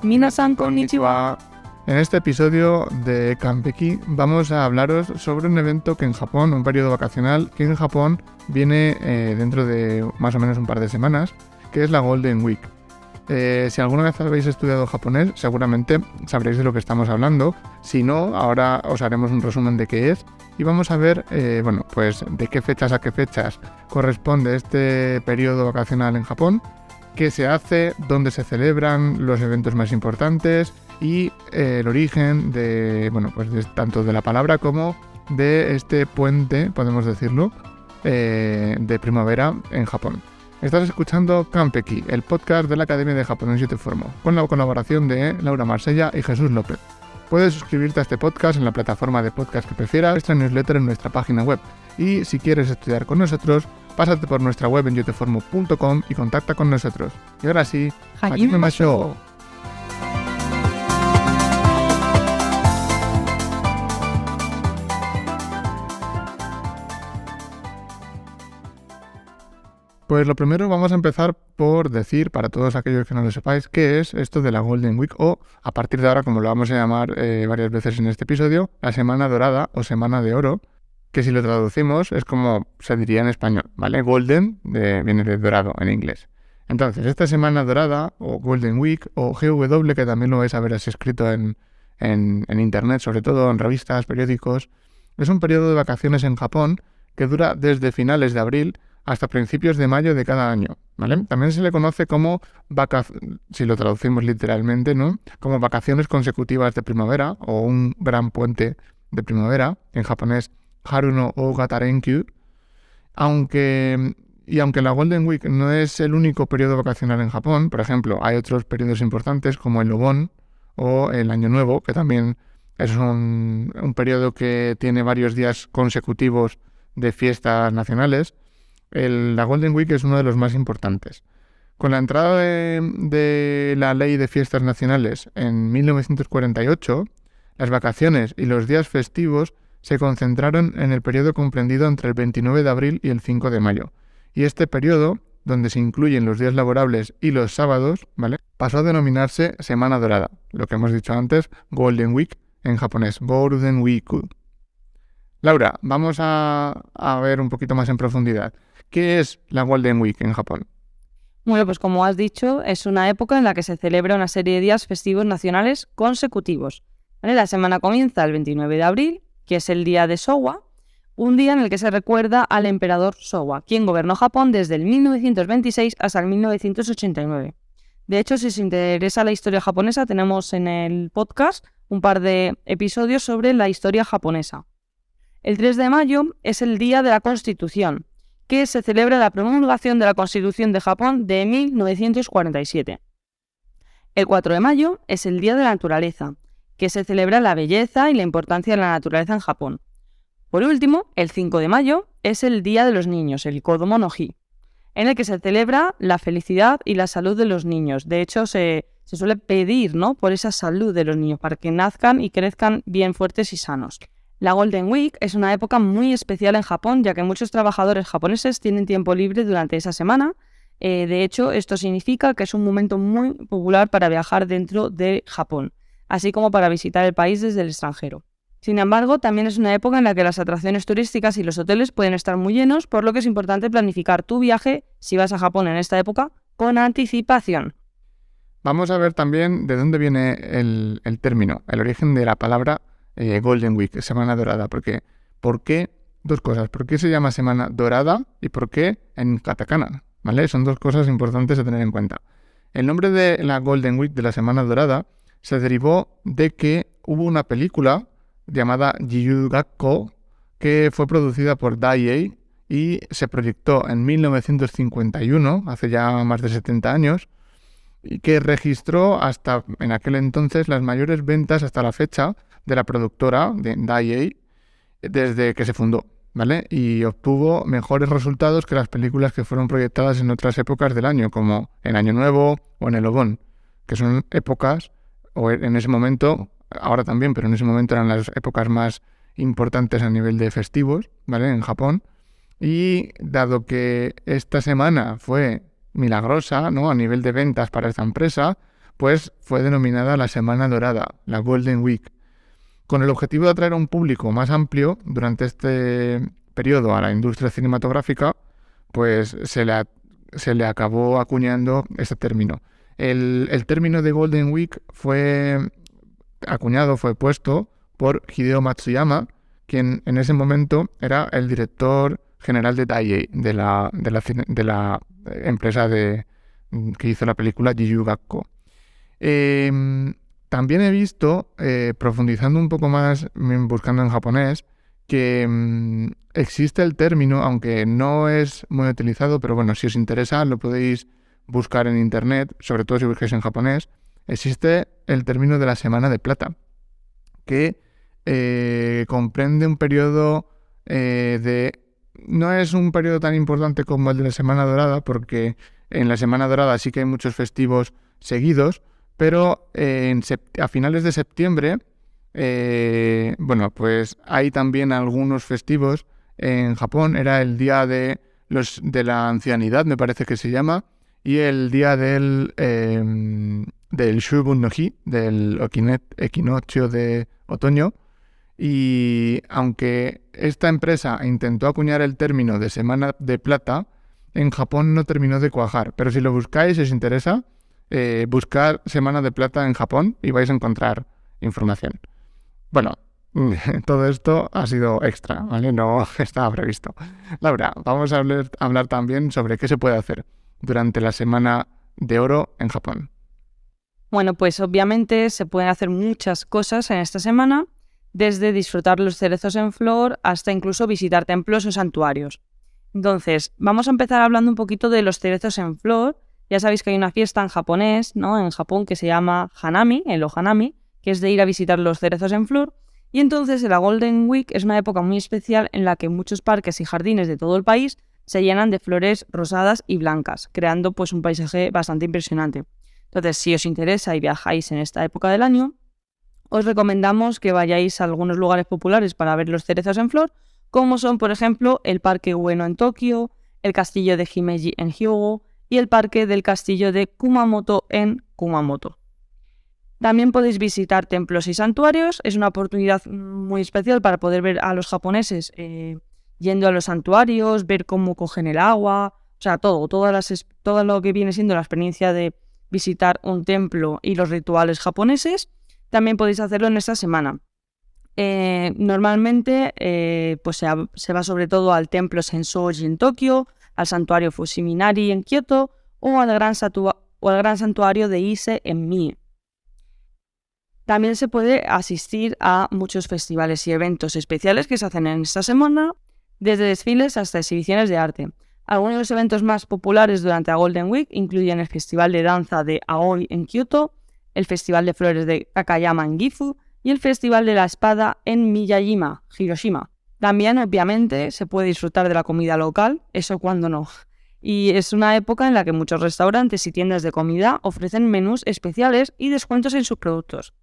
Minasan konnichiwa. En este episodio de Kanpeki vamos a hablaros sobre un evento que en Japón, un periodo vacacional que en Japón viene dentro de más o menos un par de semanas, que es la Golden Week. Si alguna vez habéis estudiado japonés, seguramente sabréis de lo que estamos hablando. Si no, ahora os haremos un resumen de qué es y vamos a ver, pues de qué fechas a qué fechas corresponde este periodo vacacional en Japón, qué se hace, dónde se celebran los eventos más importantes y el origen de tanto de la palabra como de este puente, podemos decirlo, de primavera en Japón. Estás escuchando Kanpeki, el podcast de la Academia de Japonés Yo Te Formo, con la colaboración de Laura Marsella y Jesús López. Puedes suscribirte a este podcast en la plataforma de podcast que prefieras, nuestra newsletter en nuestra página web. Y si quieres estudiar con nosotros, pásate por nuestra web en yoteformo.com y contacta con nosotros. Y ahora sí, Hajime Mashou. Pues lo primero vamos a empezar por decir, para todos aquellos que no lo sepáis, qué es esto de la Golden Week o, a partir de ahora, como lo vamos a llamar varias veces en este episodio, la Semana Dorada o Semana de Oro, que si lo traducimos es como se diría en español, ¿vale? Golden viene de dorado en inglés. Entonces, esta Semana Dorada o Golden Week o GW, que también lo vais a ver así escrito en internet, sobre todo en revistas, periódicos, es un periodo de vacaciones en Japón que dura desde finales de abril hasta principios de mayo de cada año, ¿vale? También se le conoce como si lo traducimos literalmente, ¿no? Como vacaciones consecutivas de primavera o un gran puente de primavera, en japonés Haru no Ogata Renkyu. Aunque la Golden Week no es el único periodo vacacional en Japón, por ejemplo, hay otros periodos importantes como el Obon o el Año Nuevo, que también es un periodo que tiene varios días consecutivos de fiestas nacionales. La Golden Week es uno de los más importantes. Con la entrada de la Ley de Fiestas Nacionales en 1948, las vacaciones y los días festivos se concentraron en el periodo comprendido entre el 29 de abril y el 5 de mayo. Y este periodo, donde se incluyen los días laborables y los sábados, ¿vale?, pasó a denominarse Semana Dorada, lo que hemos dicho antes, Golden Week, en japonés, Golden Week. Laura, vamos a ver un poquito más en profundidad. ¿Qué es la Golden Week en Japón? Bueno, pues como has dicho, es una época en la que se celebra una serie de días festivos nacionales consecutivos. ¿Vale? La semana comienza el 29 de abril, que es el día de Showa, un día en el que se recuerda al emperador Showa, quien gobernó Japón desde el 1926 hasta el 1989. De hecho, si os interesa la historia japonesa, tenemos en el podcast un par de episodios sobre la historia japonesa. El 3 de mayo es el día de la Constitución, que se celebra la promulgación de la Constitución de Japón de 1947. El 4 de mayo es el Día de la Naturaleza, que se celebra la belleza y la importancia de la naturaleza en Japón. Por último, el 5 de mayo es el Día de los Niños, el Kodomo no Hi, en el que se celebra la felicidad y la salud de los niños. De hecho, se suele pedir, ¿no?, por esa salud de los niños, para que nazcan y crezcan bien fuertes y sanos. La Golden Week es una época muy especial en Japón, ya que muchos trabajadores japoneses tienen tiempo libre durante esa semana. De hecho, esto significa que es un momento muy popular para viajar dentro de Japón, así como para visitar el país desde el extranjero. Sin embargo, también es una época en la que las atracciones turísticas y los hoteles pueden estar muy llenos, por lo que es importante planificar tu viaje, si vas a Japón en esta época, con anticipación. Vamos a ver también de dónde viene el término, el origen de la palabra Golden Week, Semana Dorada, porque ¿por qué? Dos cosas, ¿por qué se llama Semana Dorada y por qué en katakana? ¿Vale? Son dos cosas importantes a tener en cuenta. El nombre de la Golden Week, de la Semana Dorada, se derivó de que hubo una película llamada Jiyu Gakko que fue producida por Daiei y se proyectó en 1951, hace ya más de 70 años, y que registró hasta en aquel entonces las mayores ventas hasta la fecha de la productora de Daiei desde que se fundó, ¿vale? Y obtuvo mejores resultados que las películas que fueron proyectadas en otras épocas del año, como en Año Nuevo o en el Obon, que son épocas, o en ese momento, ahora también, pero en ese momento eran las épocas más importantes a nivel de festivos, ¿vale?, en Japón. Y dado que esta semana fue milagrosa, ¿no?, a nivel de ventas para esta empresa, pues fue denominada la Semana Dorada, la Golden Week, con el objetivo de atraer a un público más amplio durante este periodo a la industria cinematográfica, pues se le acabó acuñando este término. El término de Golden Week fue puesto por Hideo Matsuyama, quien en ese momento era el director general de Daiei, de la empresa que hizo la película Yu Yu Gakko. También he visto, profundizando un poco más, buscando en japonés, que existe el término, aunque no es muy utilizado, pero bueno, si os interesa lo podéis buscar en internet, sobre todo si buscáis en japonés. Existe el término de la Semana de Plata, que comprende un periodo no es un periodo tan importante como el de la Semana Dorada, porque en la Semana Dorada sí que hay muchos festivos seguidos, pero a finales de septiembre, pues hay también algunos festivos en Japón. Era el día de la ancianidad, me parece que se llama, y el día del Shubun no Hi, del equinoccio de otoño. Y aunque esta empresa intentó acuñar el término de Semana de Plata, en Japón no terminó de cuajar. Pero si lo buscáis, si os interesa, buscar Semana de Plata en Japón y vais a encontrar información. Bueno, todo esto ha sido extra, ¿vale? No estaba previsto. Laura, vamos a hablar también sobre qué se puede hacer durante la Semana de Oro en Japón. Bueno, pues obviamente se pueden hacer muchas cosas en esta semana, desde disfrutar los cerezos en flor hasta incluso visitar templos o santuarios. Entonces, vamos a empezar hablando un poquito de los cerezos en flor. Ya sabéis que hay una fiesta en japonés, ¿no? En Japón, que se llama Hanami, el Ohanami, que es de ir a visitar los cerezos en flor. Y entonces la Golden Week es una época muy especial en la que muchos parques y jardines de todo el país se llenan de flores rosadas y blancas, creando pues un paisaje bastante impresionante. Entonces, si os interesa y viajáis en esta época del año, os recomendamos que vayáis a algunos lugares populares para ver los cerezos en flor, como son, por ejemplo, el Parque Ueno en Tokio, el Castillo de Himeji en Hyogo y el Parque del Castillo de Kumamoto en Kumamoto. También podéis visitar templos y santuarios. Es una oportunidad muy especial para poder ver a los japoneses yendo a los santuarios, ver cómo cogen el agua, o sea, todo lo que viene siendo la experiencia de visitar un templo y los rituales japoneses. También podéis hacerlo en esta semana. Normalmente pues se va sobre todo al templo Sensoji en Tokio, al santuario Fushiminari en Kioto o al gran santuario de Ise en Mie. También se puede asistir a muchos festivales y eventos especiales que se hacen en esta semana, desde desfiles hasta exhibiciones de arte. Algunos de los eventos más populares durante la Golden Week incluyen el Festival de Danza de Aoi en Kioto, el Festival de Flores de Takayama en Gifu y el Festival de la Espada en Miyajima, Hiroshima. También, obviamente, se puede disfrutar de la comida local, eso cuando no. Y es una época en la que muchos restaurantes y tiendas de comida ofrecen menús especiales y descuentos en sus productos.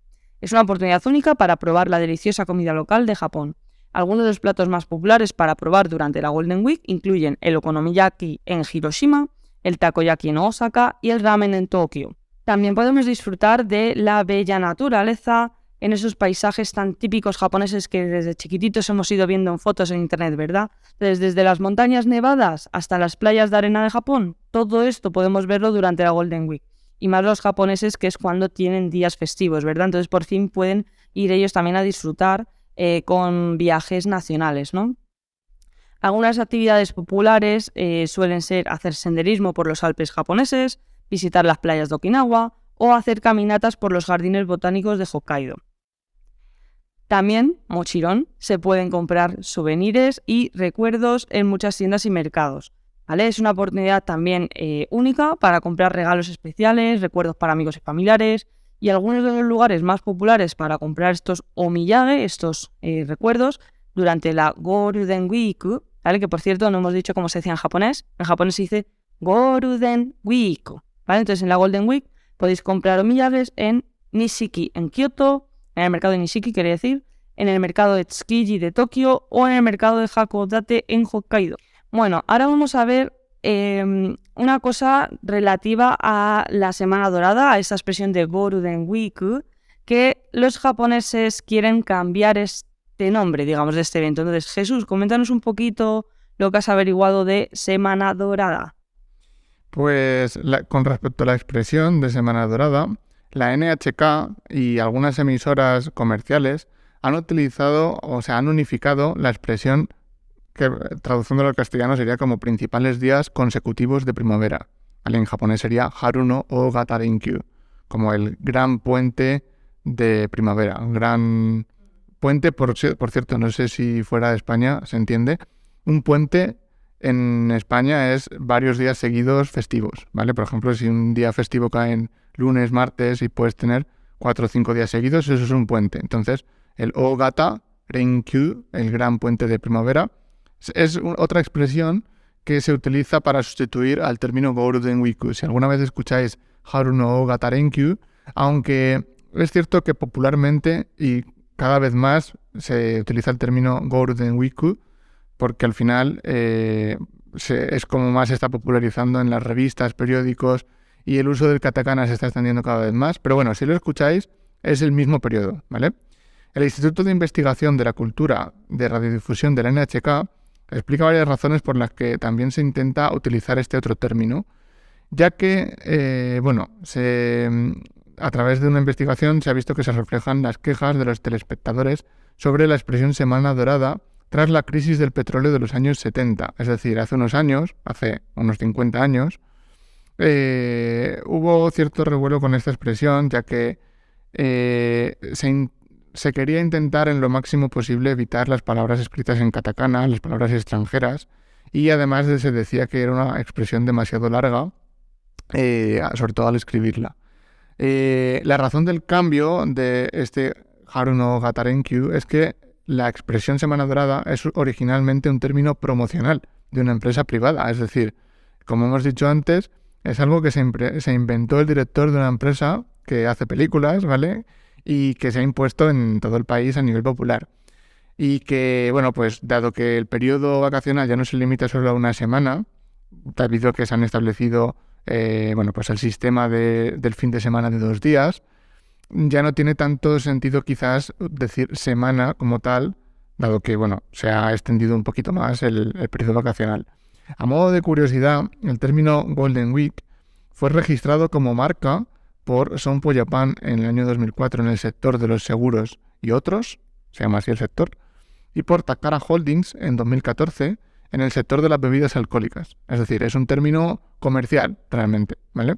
Es una oportunidad única para probar la deliciosa comida local de Japón. Algunos de los platos más populares para probar durante la Golden Week incluyen el okonomiyaki en Hiroshima, el takoyaki en Osaka y el ramen en Tokio. También podemos disfrutar de la bella naturaleza en esos paisajes tan típicos japoneses que desde chiquititos hemos ido viendo en fotos en internet, ¿verdad? Desde las montañas nevadas hasta las playas de arena de Japón, todo esto podemos verlo durante la Golden Week. Y más los japoneses, que es cuando tienen días festivos, ¿verdad? Entonces por fin pueden ir ellos también a disfrutar con viajes nacionales, ¿no? Algunas actividades populares suelen ser hacer senderismo por los Alpes japoneses, visitar las playas de Okinawa o hacer caminatas por los jardines botánicos de Hokkaido. También, mochilón, se pueden comprar souvenirs y recuerdos en muchas tiendas y mercados, ¿vale? Es una oportunidad también única para comprar regalos especiales, recuerdos para amigos y familiares, y algunos de los lugares más populares para comprar estos omiyage, estos recuerdos, durante la Golden Week, ¿vale? Que por cierto no hemos dicho cómo se decía en japonés se dice Golden Week, ¿vale? Entonces en la Golden Week podéis comprar omiyages en Nishiki en Kioto, en el mercado de Nishiki quería decir, en el mercado de Tsukiji de Tokio o en el mercado de Hakodate en Hokkaido. Bueno, ahora vamos a ver una cosa relativa a la Semana Dorada, a esa expresión de Golden Week, que los japoneses quieren cambiar este nombre, digamos, de este evento. Entonces, Jesús, coméntanos un poquito lo que has averiguado de Semana Dorada. Pues con respecto a la expresión de Semana Dorada, la NHK y algunas emisoras comerciales han utilizado, o sea, han unificado la expresión que traduciéndolo al castellano sería como principales días consecutivos de primavera. ¿Vale? En japonés sería Haru no Ogata Renkyu, como el gran puente de primavera. Un gran puente, por cierto, no sé si fuera de España se entiende. Un puente en España es varios días seguidos festivos, ¿vale? Por ejemplo, si un día festivo cae en lunes, martes y puedes tener 4 o 5 días seguidos, eso es un puente. Entonces, el Ogata Renkyu, el gran puente de primavera, es otra expresión que se utiliza para sustituir al término Golden Week. Si alguna vez escucháis Haru no Ogata Renkyu, aunque es cierto que popularmente y cada vez más se utiliza el término Golden Week, porque al final es como más se está popularizando en las revistas, periódicos, y el uso del katakana se está extendiendo cada vez más. Pero bueno, si lo escucháis, es el mismo periodo, ¿vale? El Instituto de Investigación de la Cultura de Radiodifusión de la NHK explica varias razones por las que también se intenta utilizar este otro término, ya que, a través de una investigación se ha visto que se reflejan las quejas de los telespectadores sobre la expresión Semana Dorada tras la crisis del petróleo de los años 70. Es decir, hace unos 50 años, hubo cierto revuelo con esta expresión, ya que se quería intentar en lo máximo posible evitar las palabras escritas en katakana, las palabras extranjeras, y además se decía que era una expresión demasiado larga, sobre todo al escribirla. La razón del cambio de este Haru no Gata Renkyu es que la expresión Semana Dorada es originalmente un término promocional de una empresa privada, es decir, como hemos dicho antes, es algo que se inventó el director de una empresa que hace películas, ¿vale? Y que se ha impuesto en todo el país a nivel popular. Y que, bueno, pues dado que el periodo vacacional ya no se limita solo a una semana, debido a que se han establecido, pues el sistema del fin de semana de 2 días, ya no tiene tanto sentido quizás decir semana como tal, dado que, bueno, se ha extendido un poquito más el periodo vacacional. A modo de curiosidad, el término Golden Week fue registrado como marca por Sompo Japan en el año 2004 en el sector de los seguros y otros, se llama así el sector, y por Takara Holdings en 2014 en el sector de las bebidas alcohólicas. Es decir, es un término comercial realmente, ¿vale?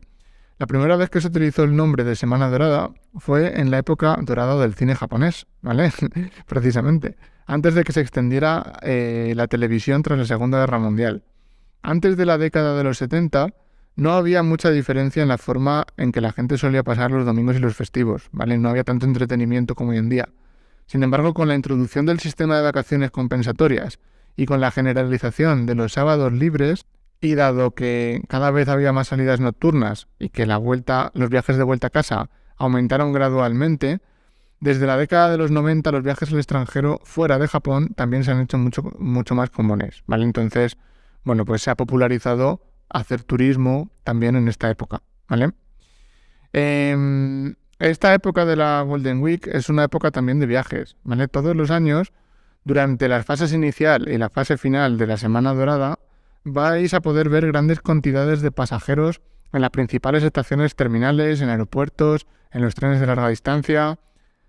La primera vez que se utilizó el nombre de Semana Dorada fue en la época dorada del cine japonés, ¿vale? Precisamente, antes de que se extendiera la televisión tras la Segunda Guerra Mundial. Antes de la década de los 70, no había mucha diferencia en la forma en que la gente solía pasar los domingos y los festivos, ¿vale? No había tanto entretenimiento como hoy en día. Sin embargo, con la introducción del sistema de vacaciones compensatorias y con la generalización de los sábados libres, y dado que cada vez había más salidas nocturnas y que los viajes de vuelta a casa aumentaron gradualmente, desde la década de los 90 los viajes al extranjero fuera de Japón también se han hecho mucho más comunes, ¿vale? Entonces, bueno, pues se ha popularizado hacer turismo también en esta época, ¿vale? Esta época de la Golden Week es una época también de viajes, ¿vale? Todos los años, durante las fases inicial y la fase final de la Semana Dorada, vais a poder ver grandes cantidades de pasajeros en las principales estaciones terminales, en aeropuertos, en los trenes de larga distancia.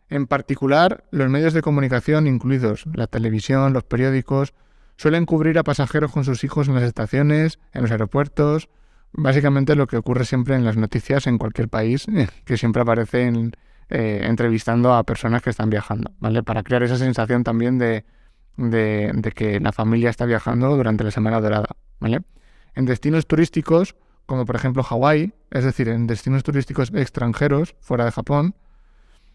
En particular, los medios de comunicación, incluidos la televisión, los periódicos, suelen cubrir a pasajeros con sus hijos en las estaciones, en los aeropuertos. Básicamente lo que ocurre siempre en las noticias en cualquier país, que siempre aparecen entrevistando a personas que están viajando, ¿vale? Para crear esa sensación también de que la familia está viajando durante la Semana Dorada, ¿vale? En destinos turísticos, como por ejemplo Hawái, es decir, en destinos turísticos extranjeros, fuera de Japón,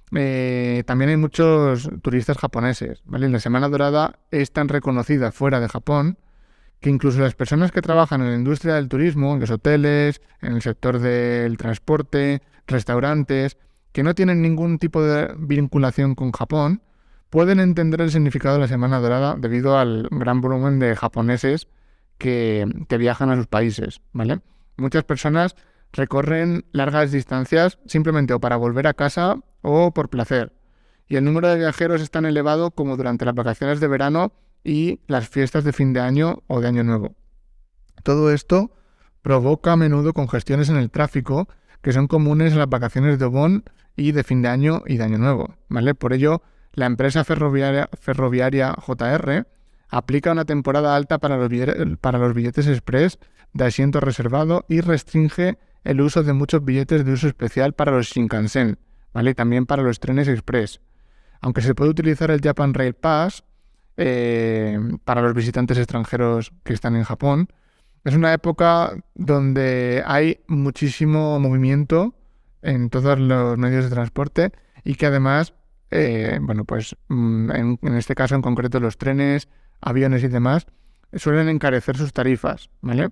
también hay muchos turistas japoneses, ¿vale? La Semana Dorada es tan reconocida fuera de Japón que incluso las personas que trabajan en la industria del turismo, en los hoteles, en el sector del transporte, restaurantes, que no tienen ningún tipo de vinculación con Japón, pueden entender el significado de la Semana Dorada debido al gran volumen de japoneses que viajan a sus países, ¿vale? Muchas personas recorren largas distancias simplemente o para volver a casa o por placer. Y el número de viajeros es tan elevado como durante las vacaciones de verano y las fiestas de fin de año o de año nuevo. Todo esto provoca a menudo congestiones en el tráfico que son comunes en las vacaciones de Obón y de fin de año y de año nuevo, ¿vale? Por ello, la empresa ferroviaria JR aplica una temporada alta para los billetes express de asiento reservado y restringe el uso de muchos billetes de uso especial para los Shinkansen, ¿vale? Y también para los trenes express. Aunque se puede utilizar el Japan Rail Pass para los visitantes extranjeros que están en Japón, es una época donde hay muchísimo movimiento en todos los medios de transporte y que además, en este caso en concreto los trenes, aviones y demás, suelen encarecer sus tarifas, ¿vale?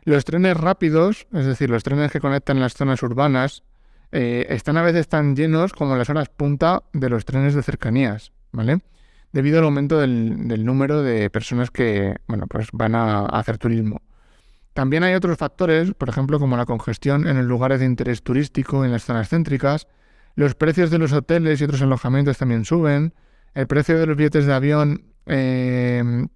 Los trenes rápidos, es decir, los trenes que conectan las zonas urbanas, están a veces tan llenos como las horas punta de los trenes de cercanías, ¿vale? Debido al aumento del número de personas que, van a hacer turismo. También hay otros factores, por ejemplo, como la congestión en los lugares de interés turístico, en las zonas céntricas. Los precios de los hoteles y otros alojamientos también suben. El precio de los billetes de avión,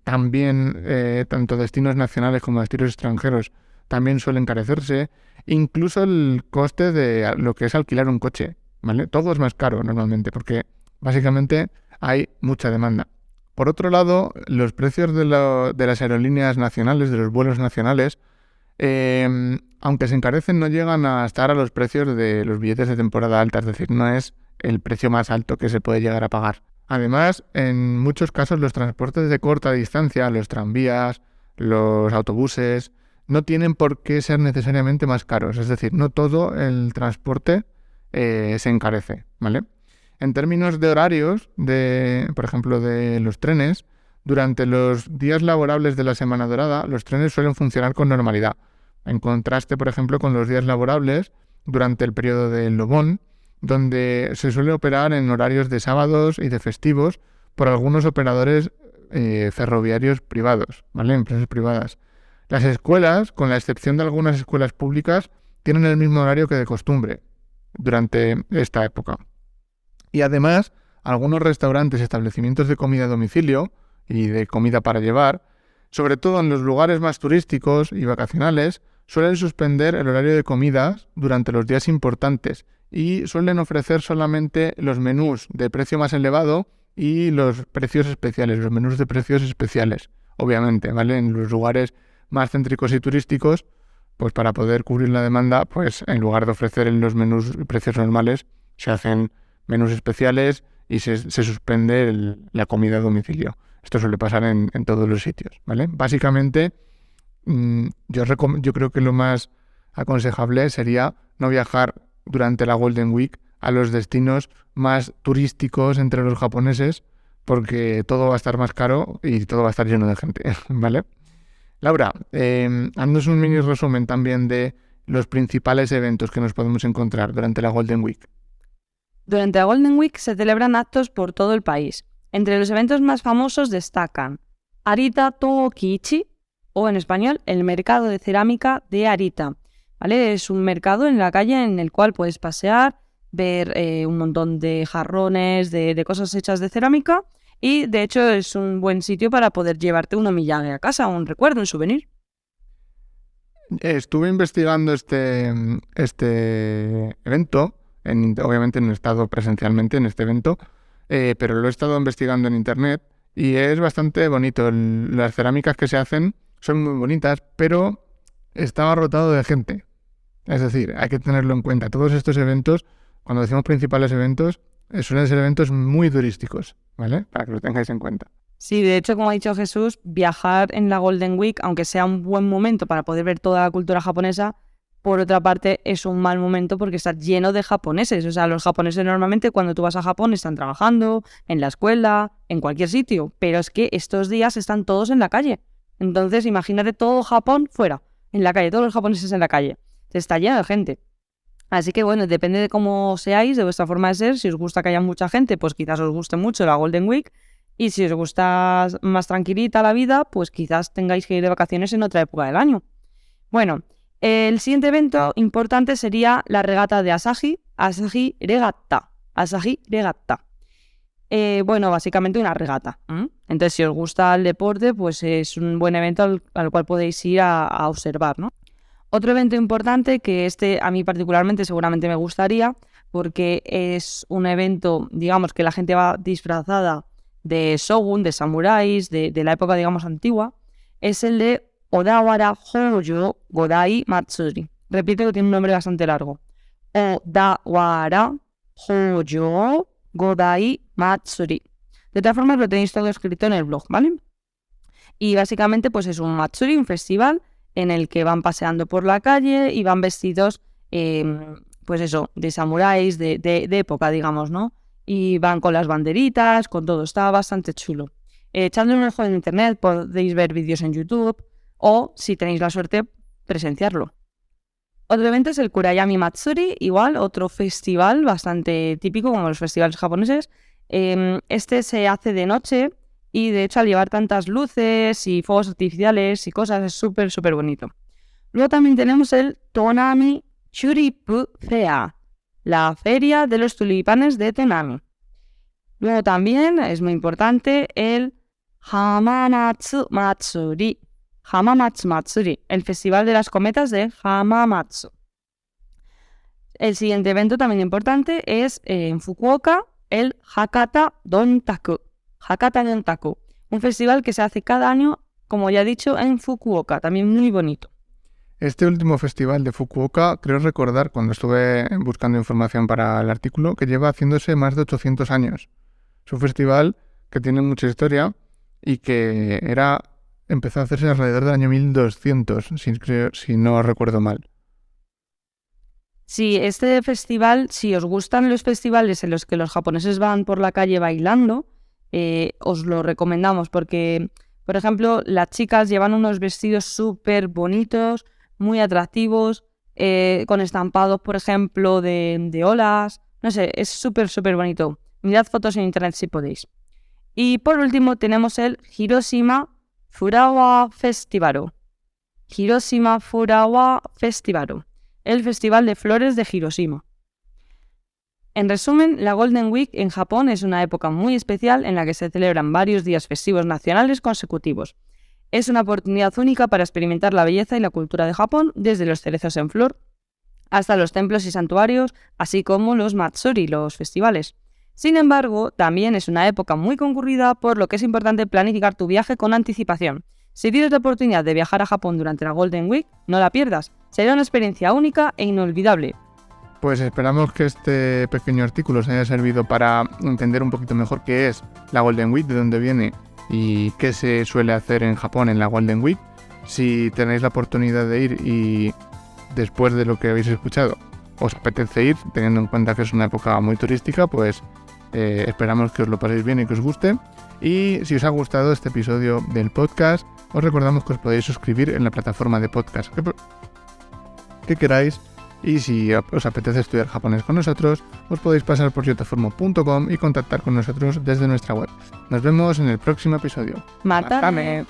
también, tanto destinos nacionales como destinos extranjeros, también suele encarecerse. Incluso el coste de lo que es alquilar un coche, ¿vale? Todo es más caro normalmente porque básicamente hay mucha demanda. Por otro lado, los precios de las aerolíneas nacionales, de los vuelos nacionales, aunque se encarecen, no llegan a estar a los precios de los billetes de temporada alta, es decir, no es el precio más alto que se puede llegar a pagar. Además, en muchos casos los transportes de corta distancia, los tranvías, los autobuses, no tienen por qué ser necesariamente más caros, es decir, no todo el transporte se encarece, ¿vale? En términos de horarios, por ejemplo, de los trenes, durante los días laborables de la Semana Dorada, los trenes suelen funcionar con normalidad. En contraste, por ejemplo, con los días laborables durante el periodo del Obón, donde se suele operar en horarios de sábados y de festivos por algunos operadores ferroviarios privados, ¿vale? Empresas privadas. Las escuelas, con la excepción de algunas escuelas públicas, tienen el mismo horario que de costumbre durante esta época. Y además, algunos restaurantes y establecimientos de comida a domicilio y de comida para llevar, sobre todo en los lugares más turísticos y vacacionales, suelen suspender el horario de comidas durante los días importantes y suelen ofrecer solamente los menús de precio más elevado y los precios especiales, los menús de precios especiales, obviamente, ¿vale? En los lugares más céntricos y turísticos, pues para poder cubrir la demanda, pues en lugar de ofrecer en los menús precios normales, se hacen menús especiales y se suspende la comida a domicilio. Esto suele pasar en todos los sitios, ¿vale? Básicamente, yo creo que lo más aconsejable sería no viajar durante la Golden Week a los destinos más turísticos entre los japoneses, porque todo va a estar más caro y todo va a estar lleno de gente, ¿vale? Laura, haznos un mini resumen también de los principales eventos que nos podemos encontrar durante la Golden Week. Durante la Golden Week se celebran actos por todo el país. Entre los eventos más famosos destacan Arita Tokiichi, o en español, el mercado de cerámica de Arita. ¿Vale? Es un mercado en la calle en el cual puedes pasear, ver un montón de jarrones, de cosas hechas de cerámica, y de hecho es un buen sitio para poder llevarte un omiyagen a casa, un recuerdo, un souvenir. Estuve investigando este evento. Obviamente no he estado presencialmente en este evento, pero lo he estado investigando en internet y es bastante bonito. Las cerámicas que se hacen son muy bonitas, pero está abarrotado de gente. Es decir, hay que tenerlo en cuenta. Todos estos eventos, cuando decimos principales eventos, suelen ser eventos muy turísticos, ¿vale? Para que lo tengáis en cuenta. Sí, de hecho, como ha dicho Jesús, viajar en la Golden Week, aunque sea un buen momento para poder ver toda la cultura japonesa, por otra parte, es un mal momento porque está lleno de japoneses. O sea, los japoneses normalmente cuando tú vas a Japón están trabajando, en la escuela, en cualquier sitio. Pero es que estos días están todos en la calle. Entonces, imagínate todo Japón fuera, en la calle, todos los japoneses en la calle. Está lleno de gente. Así que bueno, depende de cómo seáis, de vuestra forma de ser. Si os gusta que haya mucha gente, pues quizás os guste mucho la Golden Week. Y si os gusta más tranquilita la vida, pues quizás tengáis que ir de vacaciones en otra época del año. Bueno, el siguiente evento importante sería la regata de Asahi Regatta. Asahi Regatta. Bueno, básicamente una regata. Entonces, si os gusta el deporte, pues es un buen evento al cual podéis ir a observar, ¿no? Otro evento importante, que a mí particularmente seguramente me gustaría, porque es un evento, digamos, que la gente va disfrazada de shogun, de samuráis, de la época, digamos, antigua, es el de Odawara Hojo Godai Matsuri. Repito que tiene un nombre bastante largo. Odawara Hojo Godai Matsuri. De todas formas, lo tenéis todo escrito en el blog, ¿vale? Y básicamente, pues es un Matsuri, un festival en el que van paseando por la calle y van vestidos, pues eso, de samuráis, de época, digamos, ¿no? Y van con las banderitas, con todo. Está bastante chulo. Echadle un ojo en internet, podéis ver vídeos en YouTube o, si tenéis la suerte, presenciarlo. Otro evento es el Kurayami Matsuri, igual, otro festival bastante típico como los festivales japoneses. Este se hace de noche y, de hecho, al llevar tantas luces y fuegos artificiales y cosas, es súper, súper bonito. Luego también tenemos el Tonami Churipu Fair, la feria de los tulipanes de Tonami. Luego también, es muy importante, el Hamamatsu Matsuri. Hamamatsu Matsuri, el festival de las cometas de Hamamatsu. El siguiente evento también importante es en Fukuoka, el Hakata Dontaku. Hakata Dontaku, un festival que se hace cada año, como ya he dicho, en Fukuoka, también muy bonito. Este último festival de Fukuoka, creo recordar, cuando estuve buscando información para el artículo, que lleva haciéndose más de 800 años. Es un festival que tiene mucha historia y que empezó a hacerse alrededor del año 1200, si no recuerdo mal. Sí, este festival, si os gustan los festivales en los que los japoneses van por la calle bailando, os lo recomendamos porque, por ejemplo, las chicas llevan unos vestidos súper bonitos, muy atractivos, con estampados, por ejemplo, de olas. No sé, es súper, súper bonito. Mirad fotos en internet si podéis. Y por último tenemos el Hiroshima Furawa Festival. Hiroshima Furawa Festival, el Festival de Flores de Hiroshima. En resumen, la Golden Week en Japón es una época muy especial en la que se celebran varios días festivos nacionales consecutivos. Es una oportunidad única para experimentar la belleza y la cultura de Japón, desde los cerezos en flor hasta los templos y santuarios, así como los matsuri, los festivales. Sin embargo, también es una época muy concurrida, por lo que es importante planificar tu viaje con anticipación. Si tienes la oportunidad de viajar a Japón durante la Golden Week, no la pierdas. Será una experiencia única e inolvidable. Pues esperamos que este pequeño artículo os haya servido para entender un poquito mejor qué es la Golden Week, de dónde viene y qué se suele hacer en Japón en la Golden Week. Si tenéis la oportunidad de ir y después de lo que habéis escuchado os apetece ir, teniendo en cuenta que es una época muy turística, pues esperamos que os lo paséis bien y que os guste. Y si os ha gustado este episodio del podcast, os recordamos que os podéis suscribir en la plataforma de podcast que queráis. Y si os apetece estudiar japonés con nosotros, os podéis pasar por yotaformo.com y contactar con nosotros desde nuestra web. Nos vemos en el próximo episodio. ¡Matame!